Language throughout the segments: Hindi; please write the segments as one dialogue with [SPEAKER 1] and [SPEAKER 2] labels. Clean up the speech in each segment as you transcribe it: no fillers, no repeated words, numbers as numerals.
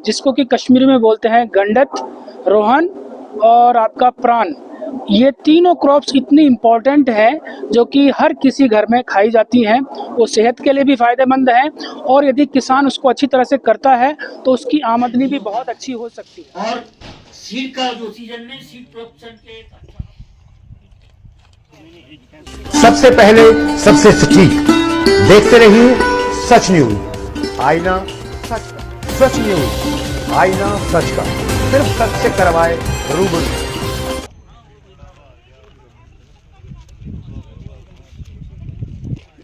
[SPEAKER 1] जिसको कि कश्मीरी में बोलते हैं गंडक, रोहन और आपका प्राण। ये तीनों क्रॉप्स इतनी इम्पोर्टेंट हैं जो कि हर किसी घर में खाई जाती हैं। वो सेहत के लिए भी फ़ायदेमंद हैं और यदि किसान उसको अच्छी तरह से करता है तो उसकी आमदनी भी बहुत अच्छी हो सकती है।
[SPEAKER 2] और सीड का जो सीजन में सीड प्रोडक्शन के
[SPEAKER 3] सबसे पहले सबसे सटीक देखते रहिए सच न्यूज, आईना सच का। सच न्यूज, आईना सच का, सिर्फ सच से करवाए रूबरू।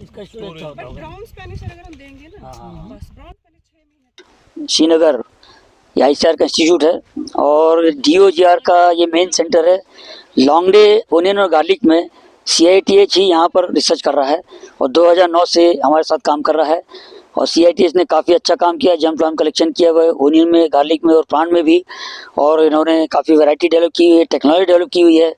[SPEAKER 2] इसका स्टोरेज होता है।
[SPEAKER 4] ब्राउन स्पेनिश अगर हम देंगे ना, बस ब्राउन स्पेनिश 6 महीने।
[SPEAKER 2] श्रीनगर ये आईसीआर का इंस्टीट्यूट है और डीओजीआर का ये मेन सेंटर है। लॉन्गडे ओनियन और गार्लिक में CITH ही यहाँ पर रिसर्च कर रहा है और 2009 से हमारे साथ काम कर रहा है। और CITH ने काफ़ी अच्छा काम किया, जर्म प्लांट कलेक्शन किया हुआ है ओनियन में, गार्लिक में और प्लांट में भी। और इन्होंने काफ़ी वैरायटी डेवलप की हुई है, टेक्नोलॉजी डेवलप की हुई है।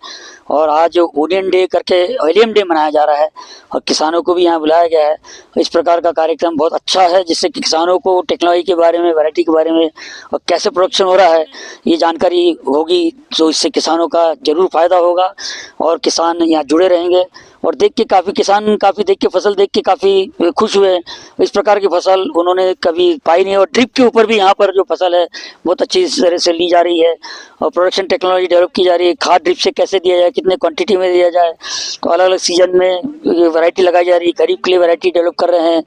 [SPEAKER 2] और आज ओनियन डे करके हेलियम डे मनाया जा रहा है और किसानों को भी यहाँ बुलाया गया है। इस प्रकार का कार्यक्रम बहुत अच्छा है जिससे कि किसानों को टेक्नोलॉजी के बारे में, वैरायटी के बारे में और कैसे प्रोडक्शन हो रहा है ये जानकारी होगी, तो इससे किसानों का ज़रूर फ़ायदा होगा और किसान यहाँ जुड़े रहेंगे। और देख के किसान देख के फसल देख के काफ़ी खुश हुए। इस प्रकार की फसल उन्होंने कभी पाई नहीं और ड्रिप के ऊपर भी यहाँ पर जो फसल है बहुत अच्छी तरह से ली जा रही है और प्रोडक्शन टेक्नोलॉजी डेवलप की जा रही है। खाद ड्रिप से कैसे दिया जाए, कितने क्वांटिटी में दिया जाए, तो अलग अलग सीजन में वैरायटी लगाई जा रही है। खरीफ के लिए वैरायटी डेवलप कर रहे हैं,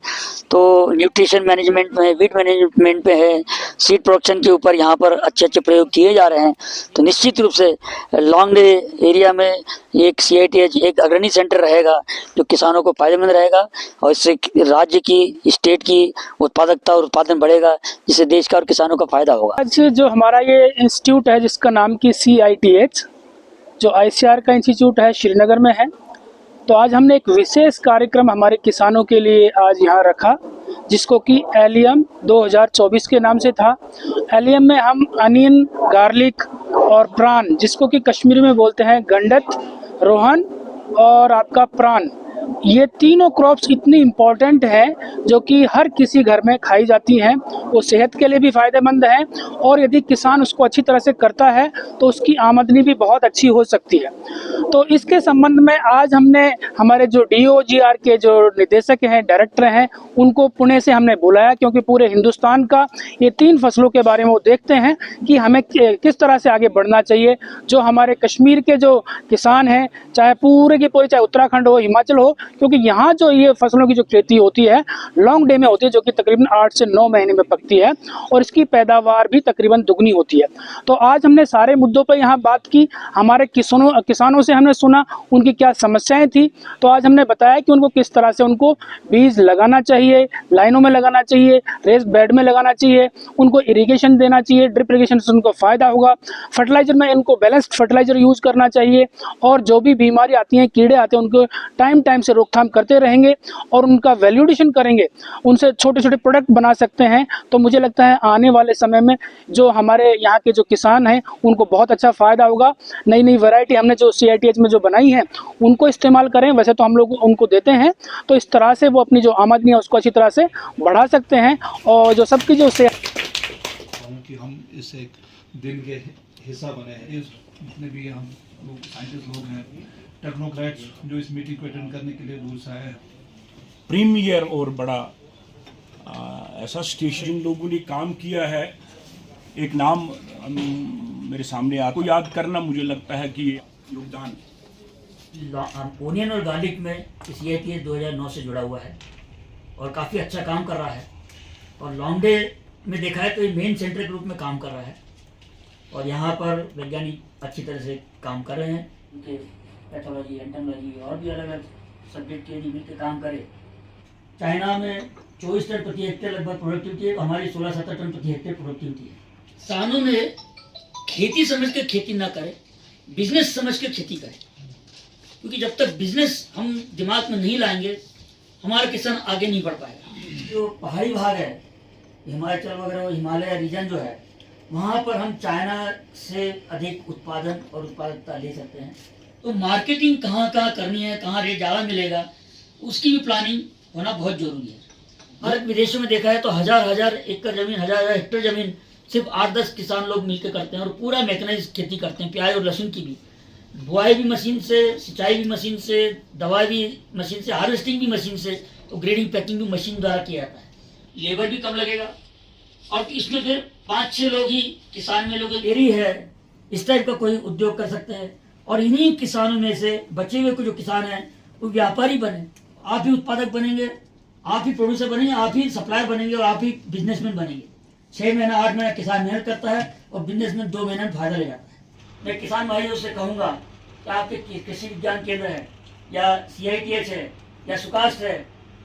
[SPEAKER 2] तो न्यूट्रिशन मैनेजमेंट में, वीट मैनेजमेंट में है, सीड प्रोडक्शन के ऊपर यहाँ पर अच्छे अच्छे प्रयोग किए जा रहे हैं। तो निश्चित रूप से लॉन्ग डे एरिया में एक CITH एक अग्रणी सेंटर रहेगा जो किसानों को फायदेमंद रहेगा और इससे राज्य की, स्टेट की उत्पादकता और उत्पादन बढ़ेगा जिससे देश का और किसानों का फायदा होगा।
[SPEAKER 1] आज जो हमारा ये इंस्टीट्यूट है जिसका नाम की CITH, जो ICAR का इंस्टीट्यूट है, श्रीनगर में है। तो आज हमने एक विशेष कार्यक्रम हमारे किसानों के लिए आज यहाँ रखा जिसको कि एलियम 2024 के नाम से था। एलियम में हम अनियन, गार्लिक और प्राण, जिसको कि कश्मीरी में बोलते हैं गंडक, रोहन और आपका प्राण, ये तीनों क्रॉप्स इतनी इम्पोर्टेंट हैं जो कि हर किसी घर में खाई जाती हैं। वो सेहत के लिए भी फ़ायदेमंद हैं और यदि किसान उसको अच्छी तरह से करता है तो उसकी आमदनी भी बहुत अच्छी हो सकती है। तो इसके संबंध में आज हमने हमारे जो DOGR के जो निदेशक हैं, डायरेक्टर हैं, उनको पुणे से हमने बुलाया क्योंकि पूरे हिंदुस्तान का ये 3 फसलों के बारे में वो देखते हैं कि हमें किस तरह से आगे बढ़ना चाहिए। जो हमारे कश्मीर के जो किसान हैं, चाहे पूरे की पूरे, चाहे उत्तराखंड हो, हिमाचल हो, क्योंकि यहाँ जो ये फसलों की जो खेती होती है लॉन्ग डे में होती है जो कि तकरीबन 8 से 9 महीने में पकती है और इसकी पैदावार भी तकरीबन दुगनी होती है। तो आज हमने सारे मुद्दों पर यहाँ बात की। हमारे किसानों से हमने सुना उनकी क्या समस्याएं थी। तो आज हमने बताया कि उनको किस तरह से उनको बीज लगाना चाहिए, लाइनों में लगाना चाहिए, रेस बेड में लगाना चाहिए, उनको इरिगेशन देना चाहिए, ड्रिप इरिगेशन से उनको फ़ायदा होगा। फर्टिलाइजर में इनको बैलेंस्ड फर्टिलाइजर यूज़ करना चाहिए और जो भी बीमारी आती हैं, कीड़े आते हैं, उनको टाइम से रोकथाम करते रहेंगे और उनका वैल्यूएडिशन करेंगे, उनसे छोटे छोटे प्रोडक्ट बना सकते हैं। तो मुझे लगता है आने वाले समय में जो हमारे यहाँ के जो किसान हैं उनको बहुत अच्छा फ़ायदा होगा। नई नई वैरायटी हमने जो CITH में जो बनाई है उनको इस्तेमाल करें। वैसे तो हम लोग उनको देते हैं, तो इस तरह से वो अपनी जो आमदनी है उसको अच्छी तरह से बढ़ा सकते हैं और जो सबकी जो
[SPEAKER 5] कि हम इस एक दिन के हिस्सा बने हैं। जितने भी हम लोग साइंटिस्ट लोग हैं, टेक्नोक्रेट्स जो इस मीटिंग को अटेंड करने के लिए दूर से आए हैं।
[SPEAKER 6] प्रीमियर और बड़ा ऐसा स्टेशन जिन लोगों ने काम किया है, एक नाम मेरे सामने आपको याद करना मुझे लगता है कि योगदान
[SPEAKER 2] ओनियन और गार्लिक में CITH 2009 से जुड़ा हुआ है और काफ़ी अच्छा काम कर रहा है। और लॉन्ग डे में देखा है तो ये मेन सेंटर के रूप में काम कर रहा है और यहाँ पर वैज्ञानिक अच्छी तरह से काम कर रहे हैं। उनके पैथोलॉजी, एंटोमोलॉजी और भी अलग अलग सब्जेक्ट के लिए मिलकर काम करे। चाइना में 24 टन प्रति हेक्टेयर लगभग प्रोडक्टिविटी है, तो हमारी 16-17 टन प्रति हेक्टेयर प्रोडक्टिविटी है। किसानों में खेती समझ के खेती ना करें, बिजनेस समझ के खेती करें, क्योंकि जब तक बिजनेस हम दिमाग में नहीं लाएंगे हमारा किसान आगे नहीं बढ़ पाएगा। जो पहाड़ी भाग है, हिमाचल वगैरह, हिमालय रीजन जो है, वहाँ पर हम चाइना से अधिक उत्पादन और उत्पादकता ले सकते हैं। तो मार्केटिंग कहाँ करनी है, कहाँ रेट ज़्यादा मिलेगा, उसकी भी प्लानिंग होना बहुत जरूरी है। भारत विदेशों में देखा है तो हजार एकड़ जमीन, हजार हेक्टेयर जमीन सिर्फ 8-10 किसान लोग मिलकर करते हैं और पूरा मैकेनाइज खेती करते हैं, प्याज और लहसुन की भी। बुआई भी मशीन से, सिंचाई भी मशीन से, दवाई भी मशीन से, हार्वेस्टिंग भी मशीन से, तो ग्रेडिंग पैकिंग भी मशीन द्वारा किया जाता है। लेबर भी कम लगेगा और इसमें फिर 5-6 लोग ही किसान में लोग डेयरी है, इस टाइप का कोई उद्योग कर सकते हैं और इन्हीं किसानों में से बचे हुए को जो किसान हैं वो व्यापारी बने। आप ही उत्पादक बनेंगे, आप ही प्रोड्यूसर बनेंगे, आप ही सप्लायर बनेंगे और आप ही बिजनेसमैन बनेंगे। 6 महीना 8 महीना किसान मेहनत करता है और बिजनेसमैन 2 महीने में फायदा ले जाता है। मैं किसान भाइयों से कहूँगा कि आपके कृषि विज्ञान केंद्र है या CITH है या सुकास्ट है,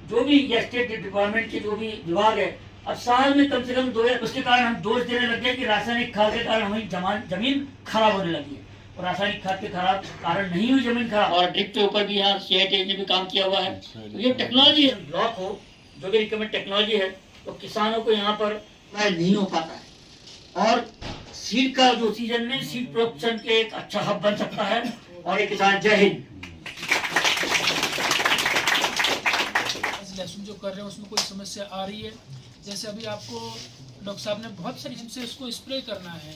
[SPEAKER 2] जो भी या स्टेट डिपार्टमेंट के जो भी विभाग है, अब साल में कम से कम 2 उसके कारण हम दोष देने लग गए कि रासायनिक खाद के कारण हमारी जमीन खराब होने लगी है। और रासायनिक खाद के खराब कारण नहीं हुई जमीन खराब, और ड्रिप के ऊपर भी यहाँ CITH ने भी काम किया हुआ है। तो ये टेक्नोलॉजी ब्लॉक हो, जो भी रिकमेंड टेक्नोलॉजी है, तो किसानों को यहाँ पर नहीं हो पाता है। और सीड का जो सीजन में सीड प्रोडक्शन के एक अच्छा हब बन सकता है। और एक किसान, जय हिंद।
[SPEAKER 1] लहसुन जो कर रहे हैं उसमें कोई समस्या आ रही है, जैसे अभी आपको डॉक्टर साहब ने बहुत सारी चीज़ से उसको स्प्रे करना है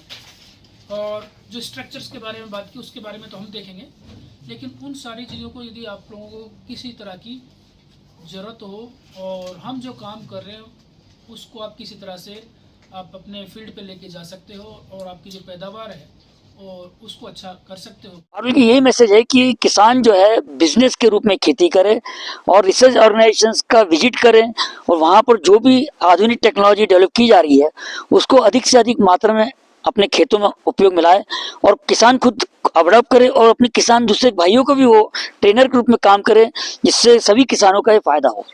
[SPEAKER 1] और जो स्ट्रक्चर्स के बारे में बात की उसके बारे में तो हम देखेंगे, लेकिन उन सारी चीज़ों को यदि आप लोगों को किसी तरह की ज़रूरत हो और हम जो काम कर रहे हैं उसको आप किसी तरह से आप अपने फील्ड पे लेके जा सकते हो और आपकी जो पैदावार है और उसको अच्छा कर सकते हो।
[SPEAKER 2] और बल्कि यही मैसेज है कि किसान जो है बिजनेस के रूप में खेती करे और रिसर्च ऑर्गेनाइजेशंस का विजिट करें और वहाँ पर जो भी आधुनिक टेक्नोलॉजी डेवलप की जा रही है उसको अधिक से अधिक मात्रा में अपने खेतों में उपयोग में लाए और किसान खुद अवडप करे और अपने किसान दूसरे भाइयों को भी वो ट्रेनर के रूप में काम करे, जिससे सभी किसानों का ये फायदा हो।